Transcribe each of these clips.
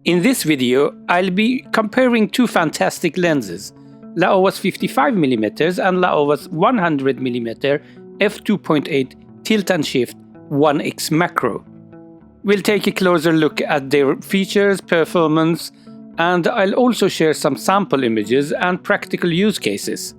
In this video, I'll be comparing two fantastic lenses, Laowa's 55mm and Laowa's 100mm f2.8 tilt and shift 1x macro. We'll take a closer look at their features, performance, and I'll also share some sample images and practical use cases.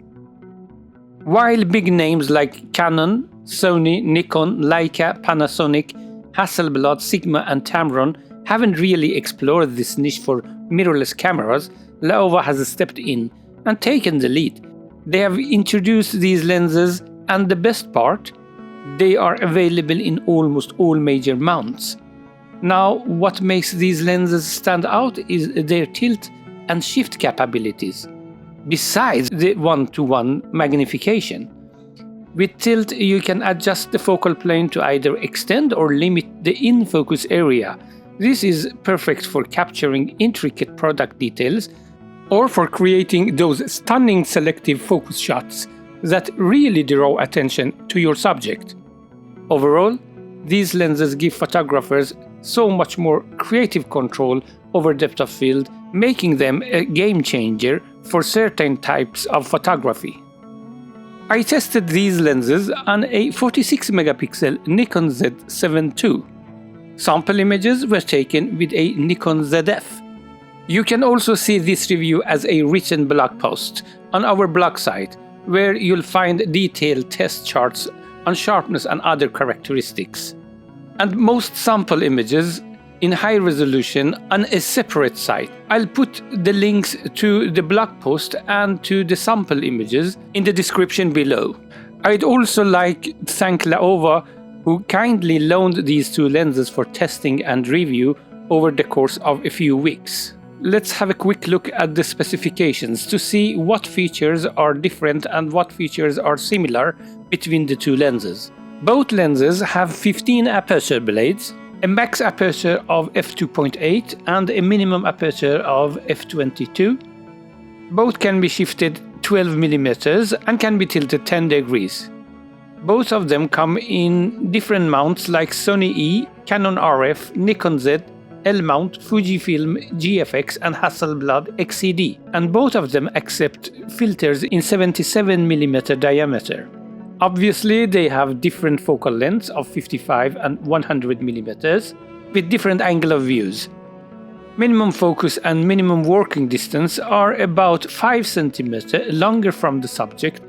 While big names like Canon, Sony, Nikon, Leica, Panasonic, Hasselblad, Sigma and Tamron haven't really explored this niche for mirrorless cameras, Laowa has stepped in and taken the lead. They have introduced these lenses, and the best part, they are available in almost all major mounts. Now, what makes these lenses stand out is their tilt and shift capabilities, besides the one-to-one magnification. With tilt, you can adjust the focal plane to either extend or limit the in-focus area. This is perfect for capturing intricate product details or for creating those stunning selective focus shots that really draw attention to your subject. Overall, these lenses give photographers so much more creative control over depth of field, making them a game changer for certain types of photography. I tested these lenses on a 46-megapixel Nikon Z7 II. Sample images were taken with a Nikon ZF. You can also see this review as a written blog post on our blog site, where you'll find detailed test charts on sharpness and other characteristics. And most sample images in high resolution on a separate site. I'll put the links to the blog post and to the sample images in the description below. I'd also like to thank Laowa, who kindly loaned these two lenses for testing and review over the course of a few weeks. Let's have a quick look at the specifications to see what features are different and what features are similar between the two lenses. Both lenses have 15 aperture blades, a max aperture of f2.8 and a minimum aperture of f22. Both can be shifted 12mm and can be tilted 10 degrees. Both of them come in different mounts like Sony E, Canon RF, Nikon Z, L-mount, Fujifilm GFX and Hasselblad XCD, and both of them accept filters in 77mm diameter. Obviously, they have different focal lengths of 55 and 100mm with different angle of views. Minimum focus and minimum working distance are about 5 cm longer from the subject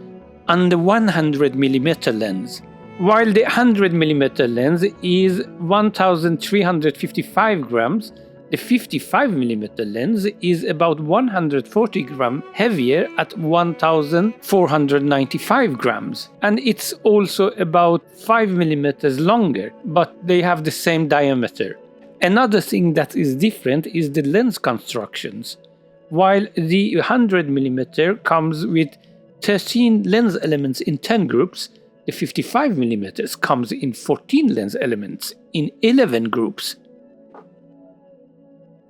on the 100mm lens, while the 100mm lens is 1355 grams. The 55mm lens is about 140 grams heavier at 1495 grams, and it's also about 5mm longer, but they have the same diameter. Another thing that is different is the lens constructions. While the 100mm comes with 13 lens elements in 10 groups, the 55mm comes in 14 lens elements in 11 groups.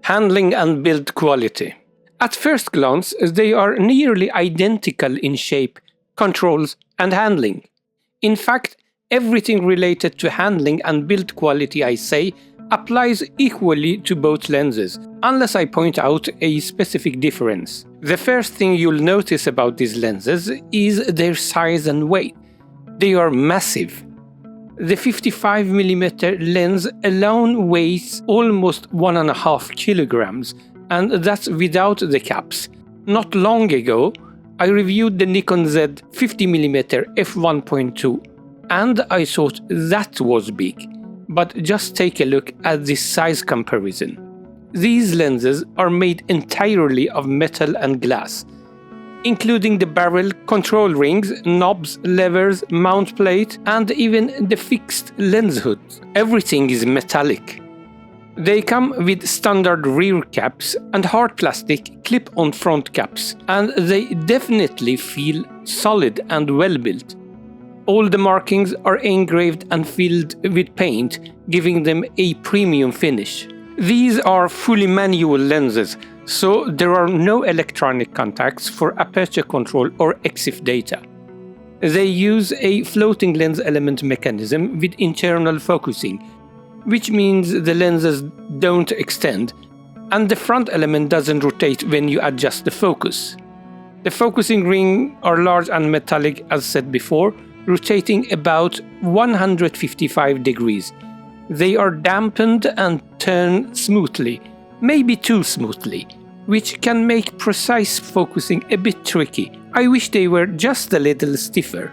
Handling and build quality. At first glance, they are nearly identical in shape, controls, and handling. In fact, everything related to handling and build quality I say applies equally to both lenses, unless I point out a specific difference. The first thing you'll notice about these lenses is their size and weight. They are massive. The 55mm lens alone weighs almost 1.5 kilograms, and that's without the caps. Not long ago, I reviewed the Nikon Z 50mm f1.2, and I thought that was big. But just take a look at this size comparison. These lenses are made entirely of metal and glass, including the barrel, control rings, knobs, levers, mount plate, and even the fixed lens hood. Everything is metallic. They come with standard rear caps and hard plastic clip-on front caps, and they definitely feel solid and well built. All the markings are engraved and filled with paint, giving them a premium finish. These are fully manual lenses, so there are no electronic contacts for aperture control or EXIF data. They use a floating lens element mechanism with internal focusing, which means the lenses don't extend, and the front element doesn't rotate when you adjust the focus. The focusing rings are large and metallic as said before, rotating about 155 degrees. They are dampened and turn smoothly, maybe too smoothly, which can make precise focusing a bit tricky. I wish they were just a little stiffer.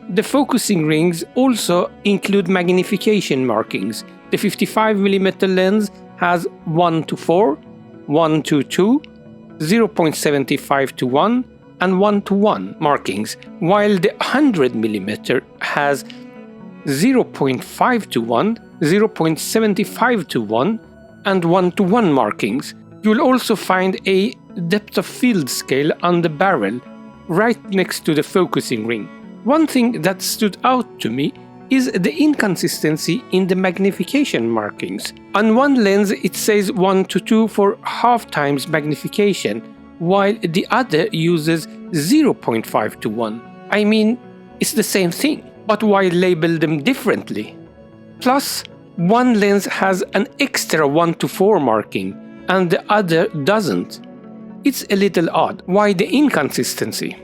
The focusing rings also include magnification markings. The 55mm lens has 1:4, 1:2, 0.75:1 and 1:1 markings, while the 100mm has 0.5:1, 0.75:1 and 1:1 markings. You'll also find a depth of field scale on the barrel, right next to the focusing ring. One thing that stood out to me is the inconsistency in the magnification markings. On one lens it says 1:2 for half times magnification, while the other uses 0.5:1. I mean, it's the same thing, but why label them differently? Plus, one lens has an extra 1:4 marking, and the other doesn't. It's a little odd. Why the inconsistency?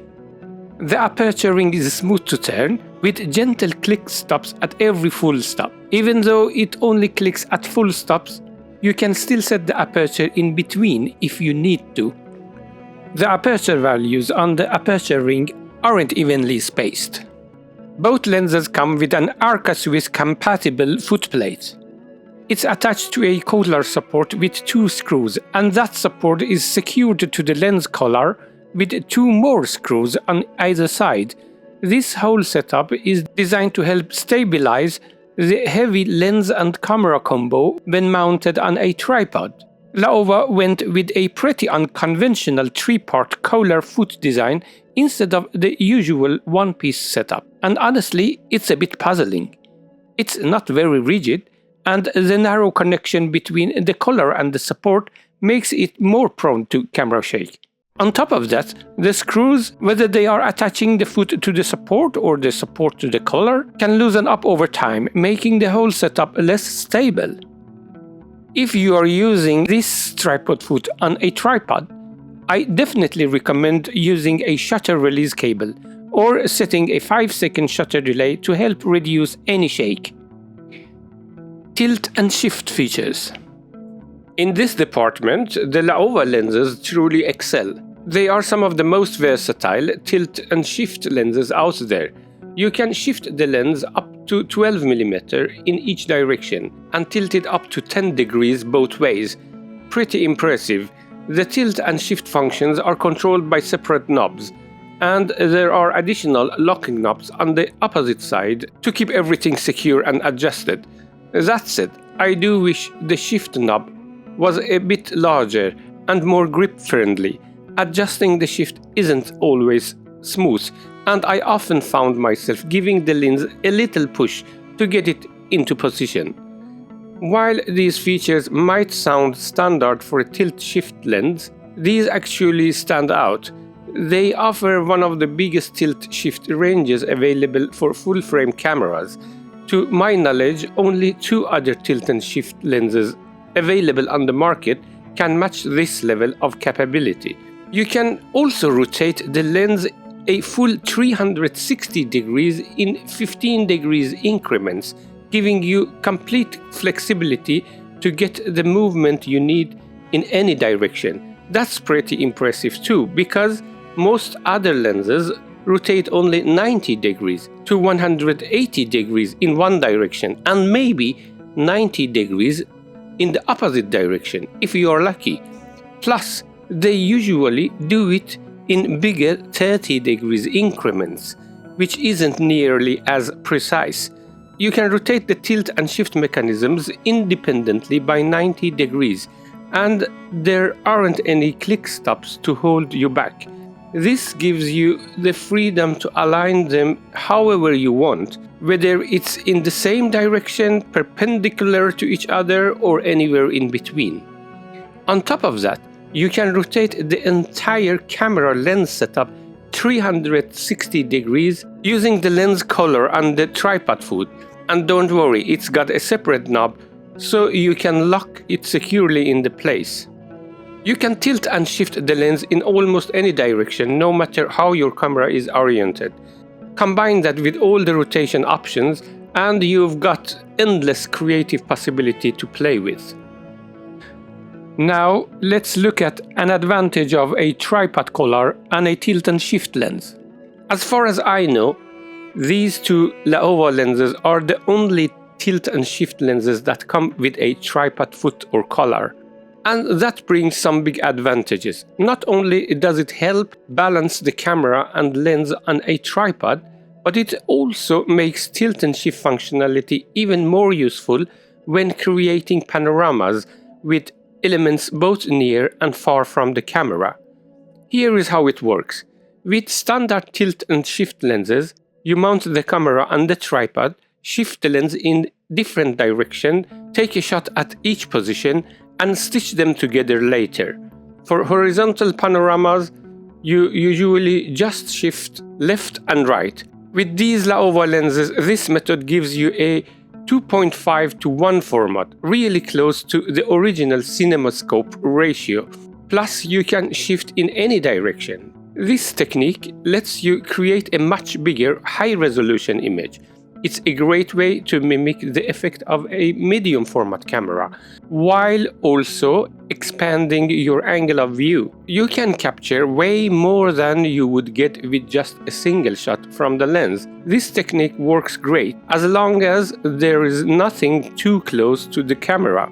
The aperture ring is smooth to turn, with gentle click stops at every full stop. Even though it only clicks at full stops, you can still set the aperture in between if you need to. The aperture values on the aperture ring aren't evenly spaced. Both lenses come with an Arca Swiss compatible footplate. It's attached to a collar support with 2 screws, and that support is secured to the lens collar with 2 more screws on either side. This whole setup is designed to help stabilize the heavy lens and camera combo when mounted on a tripod. Laowa went with a pretty unconventional 3-part collar foot design instead of the usual one-piece setup, and honestly, it's a bit puzzling. It's not very rigid, and the narrow connection between the collar and the support makes it more prone to camera shake. On top of that, the screws, whether they are attaching the foot to the support or the support to the collar, can loosen up over time, making the whole setup less stable. If you are using this tripod foot on a tripod, I definitely recommend using a shutter release cable or setting a 5-second shutter delay to help reduce any shake. Tilt and shift features. In this department, the Laowa lenses truly excel. They are some of the most versatile tilt and shift lenses out there. You can shift the lens up to 12mm in each direction and tilt it up to 10 degrees both ways. Pretty impressive. The tilt and shift functions are controlled by separate knobs, and there are additional locking knobs on the opposite side to keep everything secure and adjusted. That said, I do wish the shift knob was a bit larger and more grip-friendly. Adjusting the shift isn't always smooth, and I often found myself giving the lens a little push to get it into position. While these features might sound standard for a tilt-shift lens, these actually stand out. They offer one of the biggest tilt-shift ranges available for full-frame cameras. To my knowledge, only 2 other tilt and shift lenses available on the market can match this level of capability. You can also rotate the lens a full 360 degrees in 15 degrees increments, giving you complete flexibility to get the movement you need in any direction. That's pretty impressive too, because most other lenses rotate only 90 degrees to 180 degrees in one direction and maybe 90 degrees in the opposite direction if you are lucky. Plus, they usually do it in bigger 30 degrees increments, which isn't nearly as precise. You can rotate the tilt and shift mechanisms independently by 90 degrees, and there aren't any click stops to hold you back. This gives you the freedom to align them however you want, whether it's in the same direction, perpendicular to each other, or anywhere in between. On top of that, you can rotate the entire camera lens setup 360 degrees using the lens collar on the tripod foot. And don't worry, it's got a separate knob so you can lock it securely in the place. You can tilt and shift the lens in almost any direction, no matter how your camera is oriented. Combine that with all the rotation options and you've got endless creative possibility to play with. Now let's look at an advantage of a tripod collar and a tilt and shift lens. As far as I know, these two Laowa lenses are the only tilt and shift lenses that come with a tripod foot or collar. And that brings some big advantages. Not only does it help balance the camera and lens on a tripod, but it also makes tilt and shift functionality even more useful when creating panoramas with elements both near and far from the camera. Here is how it works. With standard tilt and shift lenses, you mount the camera on the tripod, shift the lens in different direction, take a shot at each position, and stitch them together later. For horizontal panoramas, you usually just shift left and right. With these Laowa lenses, this method gives you a 2.5:1 format, really close to the original CinemaScope ratio. Plus, you can shift in any direction. This technique lets you create a much bigger, high-resolution image. It's a great way to mimic the effect of a medium format camera, while also expanding your angle of view. You can capture way more than you would get with just a single shot from the lens. This technique works great as long as there is nothing too close to the camera.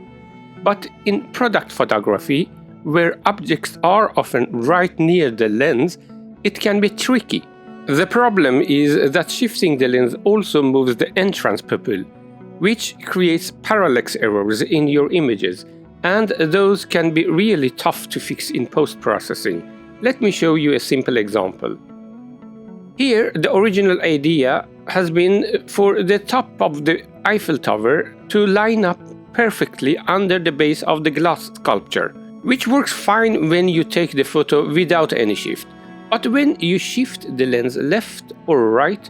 But in product photography, where objects are often right near the lens, it can be tricky. The problem is that shifting the lens also moves the entrance pupil, which creates parallax errors in your images, and those can be really tough to fix in post-processing. Let me show you a simple example. Here, the original idea has been for the top of the Eiffel Tower to line up perfectly under the base of the glass sculpture, which works fine when you take the photo without any shift. But when you shift the lens left or right,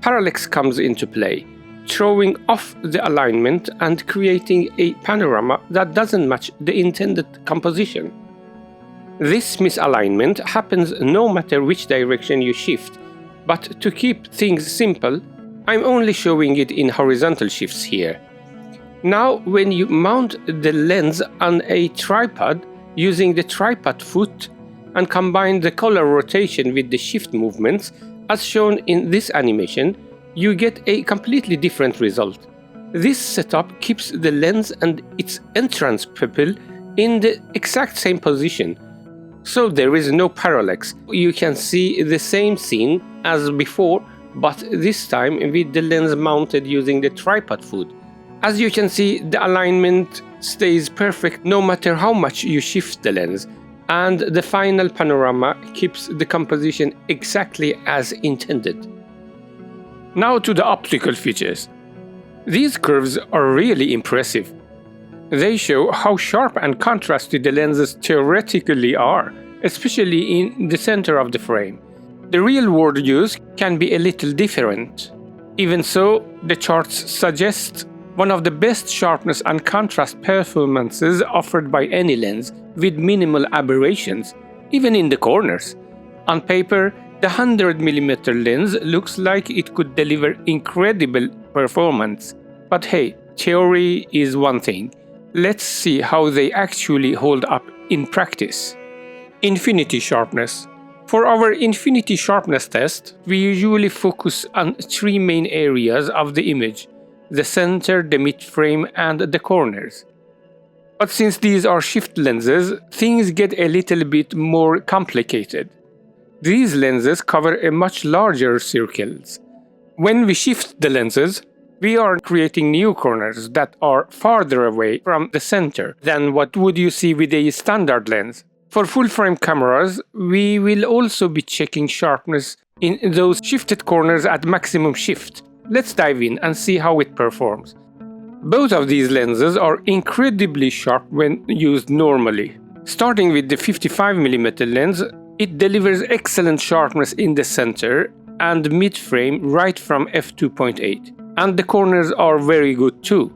parallax comes into play, throwing off the alignment and creating a panorama that doesn't match the intended composition. This misalignment happens no matter which direction you shift, but to keep things simple, I'm only showing it in horizontal shifts here. Now, when you mount the lens on a tripod using the tripod foot, and combine the collar rotation with the shift movements, as shown in this animation, you get a completely different result. This setup keeps the lens and its entrance pupil in the exact same position, so there is no parallax. You can see the same scene as before, but this time with the lens mounted using the tripod foot. As you can see, the alignment stays perfect no matter how much you shift the lens, and the final panorama keeps the composition exactly as intended. Now to the optical features. These curves are really impressive. They show how sharp and contrasted the lenses theoretically are, especially in the center of the frame. The real-world use can be a little different. Even so, the charts suggest one of the best sharpness and contrast performances offered by any lens, with minimal aberrations, even in the corners. On paper, the 100mm lens looks like it could deliver incredible performance. But hey, theory is one thing. Let's see how they actually hold up in practice. Infinity sharpness. For our infinity sharpness test, we usually focus on three main areas of the image: the center, the mid-frame, and the corners. But since these are shift lenses, things get a little bit more complicated. These lenses cover a much larger circles. When we shift the lenses, we are creating new corners that are farther away from the center than what would you see with a standard lens. For full-frame cameras, we will also be checking sharpness in those shifted corners at maximum shift. Let's dive in and see how it performs. Both of these lenses are incredibly sharp when used normally. Starting with the 55mm lens, it delivers excellent sharpness in the center and mid-frame right from f2.8, and the corners are very good too.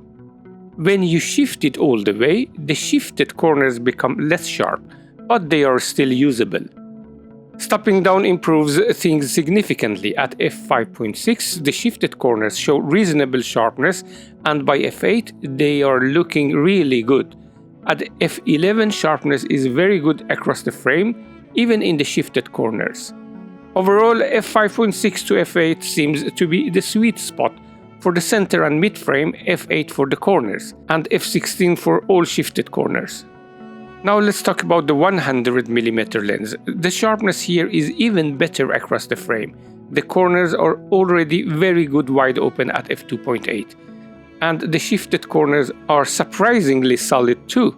When you shift it all the way, the shifted corners become less sharp, but they are still usable. Stopping down improves things significantly. At f5.6, the shifted corners show reasonable sharpness, and by f8, they are looking really good. At f11, sharpness is very good across the frame, even in the shifted corners. Overall, f5.6 to f8 seems to be the sweet spot for the center and mid-frame, f8 for the corners, and f16 for all shifted corners. Now let's talk about the 100mm lens. The sharpness here is even better across the frame. The corners are already very good wide open at f2.8, and the shifted corners are surprisingly solid too.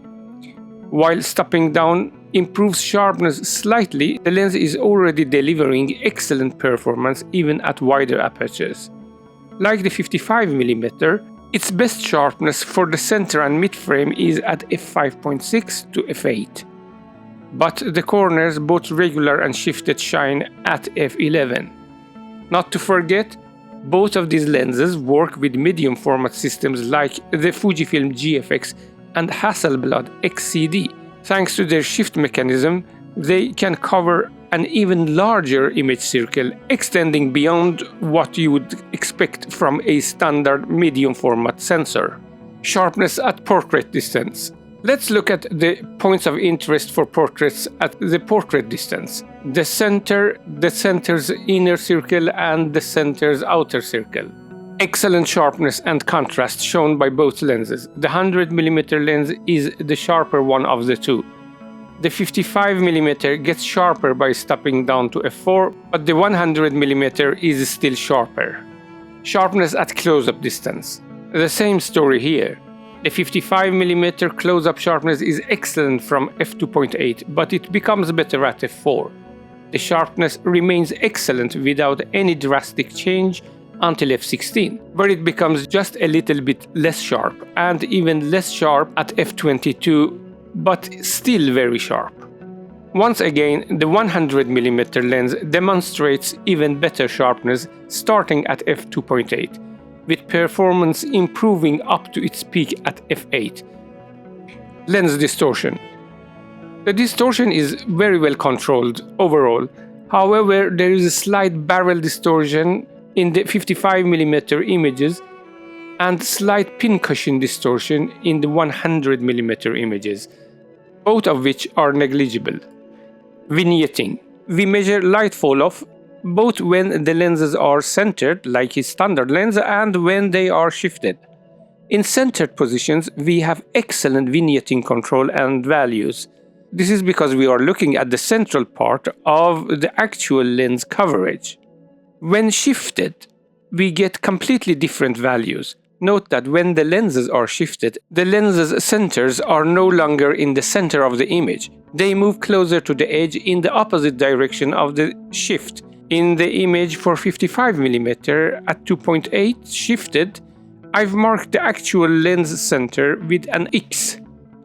While stopping down improves sharpness slightly, the lens is already delivering excellent performance even at wider apertures. Like the 55mm, its best sharpness for the center and mid-frame is at f5.6 to f8. But the corners, both regular and shifted, shine at f11. Not to forget, both of these lenses work with medium format systems like the Fujifilm GFX and Hasselblad XCD. Thanks to their shift mechanism, they can cover an even larger image circle, extending beyond what you would expect from a standard medium format sensor. Sharpness at portrait distance. Let's look at the points of interest for portraits at the portrait distance. The center, the center's inner circle, and the center's outer circle. Excellent sharpness and contrast shown by both lenses. The 100mm lens is the sharper one of the two. The 55mm gets sharper by stopping down to f4, but the 100mm is still sharper. Sharpness at close-up distance. The same story here. The 55mm close-up sharpness is excellent from f2.8, but it becomes better at f4. The sharpness remains excellent without any drastic change until f16, where it becomes just a little bit less sharp, and even less sharp at f22, but still very sharp. Once again, the 100mm lens demonstrates even better sharpness starting at f2.8, with performance improving up to its peak at f8. Lens distortion. The distortion is very well controlled overall. However, there is a slight barrel distortion in the 55mm images and slight pincushion distortion in the 100mm images, both of which are negligible. Vignetting. We measure light fall-off both when the lenses are centered, like a standard lens, and when they are shifted. In centered positions, we have excellent vignetting control and values. This is because we are looking at the central part of the actual lens coverage. When shifted, we get completely different values. Note that when the lenses are shifted, the lens's centers are no longer in the center of the image. They move closer to the edge in the opposite direction of the shift. In the image for 55mm at 2.8 shifted, I've marked the actual lens center with an X,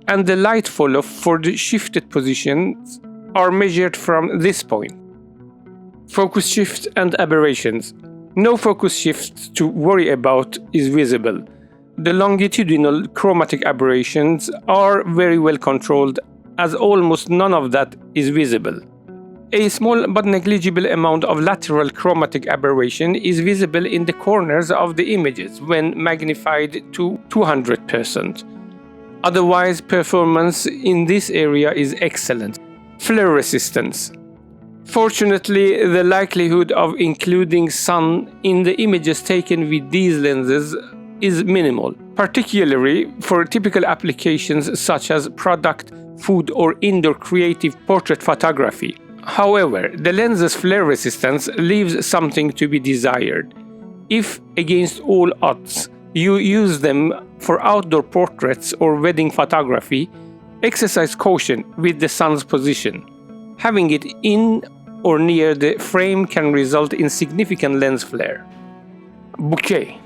and the light fall-off for the shifted positions are measured from this point. Focus shift and aberrations. No focus shift to worry about is visible. The longitudinal chromatic aberrations are very well controlled, as almost none of that is visible. A small but negligible amount of lateral chromatic aberration is visible in the corners of the images when magnified to 200%. Otherwise, performance in this area is excellent. Flare resistance. Fortunately, the likelihood of including sun in the images taken with these lenses is minimal, particularly for typical applications such as product, food, or indoor creative portrait photography. However, the lens's flare resistance leaves something to be desired. If, against all odds, you use them for outdoor portraits or wedding photography, exercise caution with the sun's position. Having it in or near the frame can result in significant lens flare. Bokeh.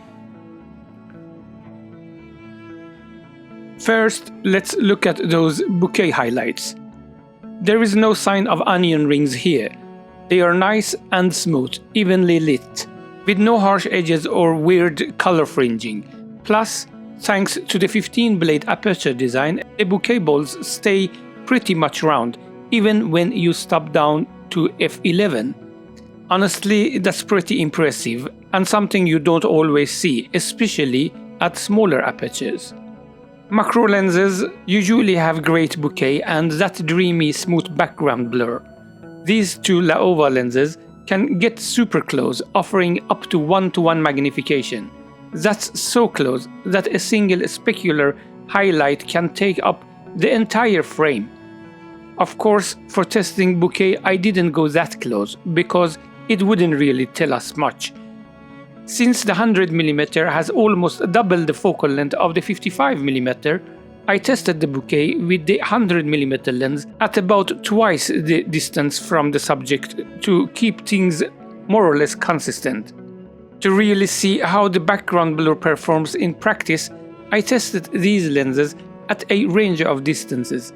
First, let's look at those bokeh highlights. There is no sign of onion rings here. They are nice and smooth, evenly lit, with no harsh edges or weird color fringing. Plus, Thanks to the 15-blade aperture design, the bokeh balls stay pretty much round, even when you stop down to f11. Honestly, that's pretty impressive and something you don't always see, especially at smaller apertures. Macro lenses usually have great bokeh and that dreamy smooth background blur. These two Laowa lenses can get super close, offering up to 1:1 magnification. That's so close that a single specular highlight can take up the entire frame. Of course, for testing bokeh I didn't go that close because it wouldn't really tell us much. Since the 100mm has almost double the focal length of the 55mm, I tested the bokeh with the 100mm lens at about twice the distance from the subject to keep things more or less consistent. To really see how the background blur performs in practice, I tested these lenses at a range of distances.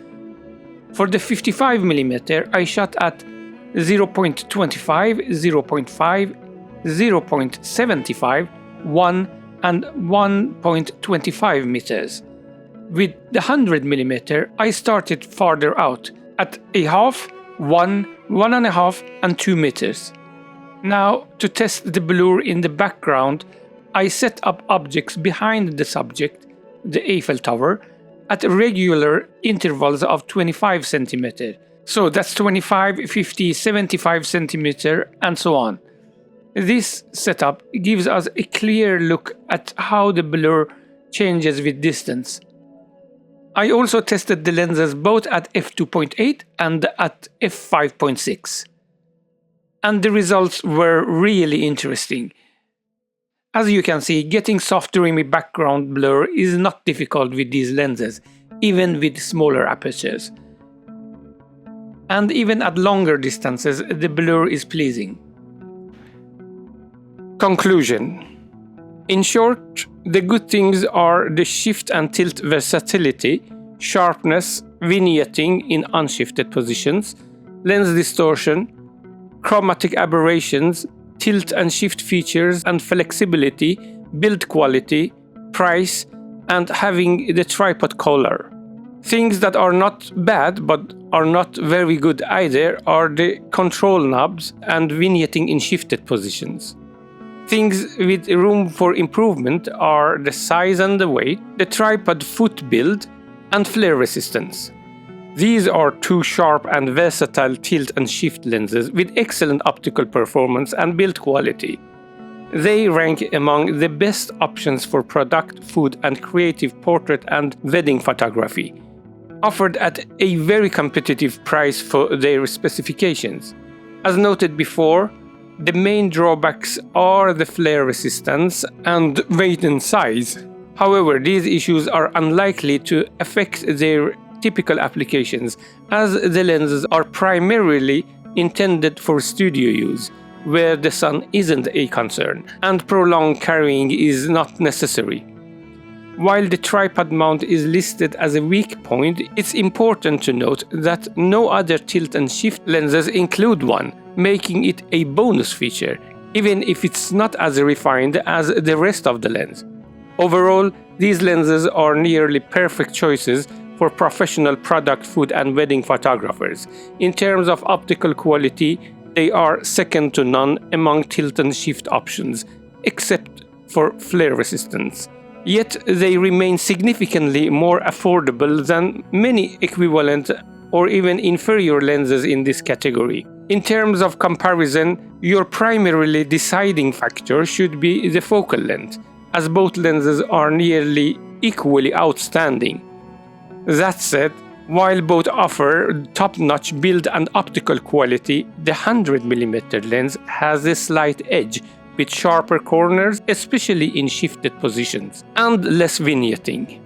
For the 55mm, I shot at 0.25, 0.5, 0.75, 1 and 1.25 meters. With the 100mm, I started farther out at a half, 1, 1.5 and 2 meters. Now, to test the blur in the background, I set up objects behind the subject, the Eiffel Tower, at regular intervals of 25 cm. So that's 25, 50, 75 cm and so on. This setup gives us a clear look at how the blur changes with distance. I also tested the lenses both at f2.8 and at f5.6. And the results were really interesting. As you can see, getting soft dreamy background blur is not difficult with these lenses, even with smaller apertures. And even at longer distances, the blur is pleasing. Conclusion. In short, the good things are the shift and tilt versatility, sharpness, vignetting in unshifted positions, lens distortion, chromatic aberrations, tilt and shift features and flexibility, build quality, price, and having the tripod collar. Things that are not bad but are not very good either are the control knobs and vignetting in shifted positions. Things with room for improvement are the size and the weight, the tripod foot build, and flare resistance. These are two sharp and versatile tilt and shift lenses with excellent optical performance and build quality. They rank among the best options for product, food, and creative portrait and wedding photography, offered at a very competitive price for their specifications. As noted before, the main drawbacks are the flare resistance and weight and size. However, these issues are unlikely to affect their typical applications, as the lenses are primarily intended for studio use, where the sun isn't a concern and prolonged carrying is not necessary. While the tripod mount is listed as a weak point, it's important to note that no other tilt and shift lenses include one, making it a bonus feature, even if it's not as refined as the rest of the lens. Overall, these lenses are nearly perfect choices for professional product, food, and wedding photographers. In terms of optical quality, they are second to none among tilt and shift options, except for flare resistance. Yet they remain significantly more affordable than many equivalent or even inferior lenses in this category. In terms of comparison, your primarily deciding factor should be the focal length, as both lenses are nearly equally outstanding. That said, while both offer top-notch build and optical quality, the 100mm lens has a slight edge, with sharper corners, especially in shifted positions, and less vignetting.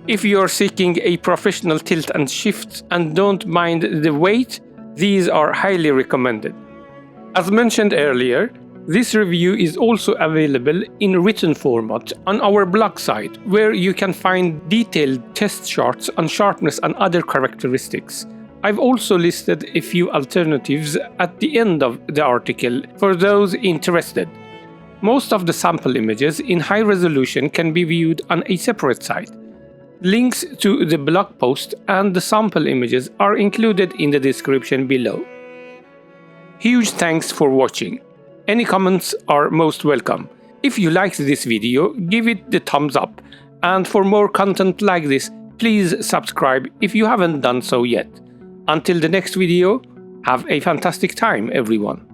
If you are seeking a professional tilt and shift and don't mind the weight, these are highly recommended. As mentioned earlier, this review is also available in written format on our blog site, where you can find detailed test charts on sharpness and other characteristics. I've also listed a few alternatives at the end of the article for those interested. Most of the sample images in high resolution can be viewed on a separate site. Links to the blog post and the sample images are included in the description below. Huge thanks for watching. Any comments are most welcome. If you liked this video, give it the thumbs up, and for more content like this, please subscribe if you haven't done so yet. Until the next video, have a fantastic time, everyone.